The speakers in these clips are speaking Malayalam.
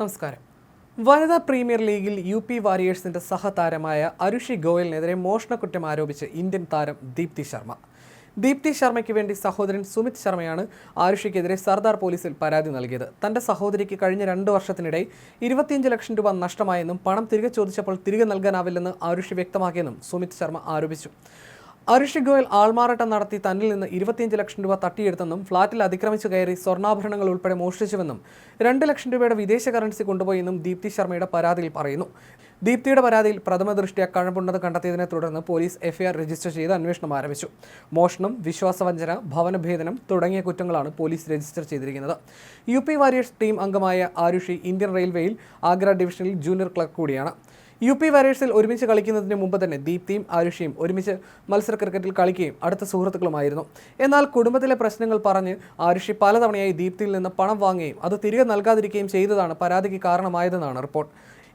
നമസ്കാരം. വനിതാ പ്രീമിയർ ലീഗിൽ യു.പി. വാരിയേഴ്സിന്റെ സഹതാരമായ അരുഷി ഗോയലിനെതിരെ മോഷണക്കുറ്റം ആരോപിച്ച് ഇന്ത്യൻ താരം ദീപ്തി ശർമ്മ. ദീപ്തി ശർമ്മയ്ക്ക് വേണ്ടി സഹോദരൻ സുമിത് ശർമ്മയാണ് ആരുഷിക്കെതിരെ സർദാർ പോലീസിൽ പരാതി നൽകിയത്. തന്റെ സഹോദരിക്ക് കഴിഞ്ഞ 2 വർഷത്തിനിടെ 25 ലക്ഷം രൂപ നഷ്ടമായെന്നും പണം തിരികെ ചോദിച്ചപ്പോൾ തിരികെ നൽകാനാവില്ലെന്ന് ആരുഷി വ്യക്തമാക്കിയെന്നും സുമിത് ശർമ്മ ആരോപിച്ചു. അരുഷി ഗോയൽ ആൾമാറാട്ടം നടത്തി തന്നിൽ നിന്ന് 25 ലക്ഷം രൂപ തട്ടിയെടുത്തെന്നും ഫ്ളാറ്റിൽ അതിക്രമിച്ചു കയറി സ്വർണ്ണാഭരണങ്ങൾ ഉൾപ്പെടെ മോഷ്ടിച്ചുവെന്നും 2 ലക്ഷം രൂപയുടെ വിദേശ കറൻസി കൊണ്ടുപോയെന്നും ദീപ്തി ശർമ്മയുടെ പരാതിയിൽ പറയുന്നു. ദീപ്തിയുടെ പരാതിയിൽ പ്രഥമ ദൃഷ്ട്യാ കഴമ്പുണ്ടെന്ന് കണ്ടെത്തിയതിനെ തുടർന്ന് പോലീസ് എഫ്ഐആർ രജിസ്റ്റർ ചെയ്ത് അന്വേഷണം ആരംഭിച്ചു. മോഷണം, വിശ്വാസവഞ്ചന, ഭവനഭേദനം തുടങ്ങിയ കുറ്റങ്ങളാണ് പോലീസ് രജിസ്റ്റർ ചെയ്തിരിക്കുന്നത്. യു.പി. വാരിയേഴ്സ് ടീം അംഗമായ ആരുഷി ഇന്ത്യൻ റെയിൽവേയിൽ ആഗ്ര ഡിവിഷനിൽ ജൂനിയർ ക്ലർക്ക് കൂടിയാണ്. യു.പി. വാരിയേഴ്സിൽ ഒരുമിച്ച് കളിക്കുന്നതിന് മുമ്പ് തന്നെ ദീപ്തിയും ആരുഷിയും ഒരുമിച്ച് മത്സര ക്രിക്കറ്റിൽ കളിക്കുകയും അടുത്ത സുഹൃത്തുക്കളുമായിരുന്നു. എന്നാൽ കുടുംബത്തിലെ പ്രശ്നങ്ങൾ പറഞ്ഞ് ആരുഷി പലതവണയായി ദീപ്തിയിൽ നിന്ന് പണം വാങ്ങുകയും അത് തിരികെ നൽകാതിരിക്കുകയും ചെയ്തതാണ് പരാതിക്ക് കാരണമായതെന്നാണ് റിപ്പോർട്ട്.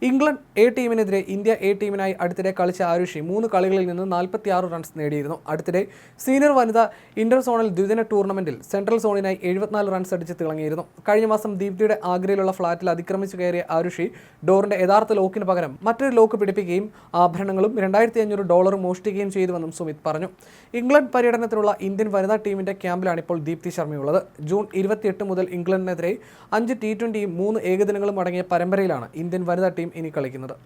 ഇംഗ്ലണ്ട് എ ടീമിനെതിരെ ഇന്ത്യ എ ടീമിനായി അടുത്തിടെ കളിച്ച ആരുഷി 3 കളികളിൽ നിന്ന് 46 റൺസ് നേടിയിരുന്നു. അടുത്തിടെ സീനിയർ വനിതാ ഇന്റർ സോണൽ ദ്വിദിന ടൂർണമെന്റിൽ സെൻട്രൽ സോണിനായി 74 റൺസ് അടിച്ച് തിളങ്ങിയിരുന്നു. കഴിഞ്ഞ മാസം ദീപ്തിയുടെ ആഗ്രയിലുള്ള ഫ്ളാറ്റിൽ അതിക്രമിച്ചു കയറിയ ആരുഷി ഡോറിന്റെ യഥാർത്ഥ ലോക്കിന് പകരം മറ്റൊരു ലോക്ക് പിടിപ്പിക്കുകയും ആഭരണങ്ങളും $2,500 മോഷ്ടിക്കുകയും ചെയ്തുവെന്നും സുമിത് പറഞ്ഞു. ഇംഗ്ലണ്ട് പര്യടനത്തിനുള്ള ഇന്ത്യൻ വനിതാ ടീമിന്റെ ക്യാമ്പിലാണ് ഇപ്പോൾ ദീപ്തി ശർമ്മയുള്ളത്. ജൂൺ 28 മുതൽ ഇംഗ്ലണ്ടിനെതിരെ 5 T20യും 3 ഏകദിനങ്ങളും അടങ്ങിയ പരമ്പരയിലാണ് ഇന്ത്യൻ വനിതാ ടീം ഇനി കളിക്കുന്നത്.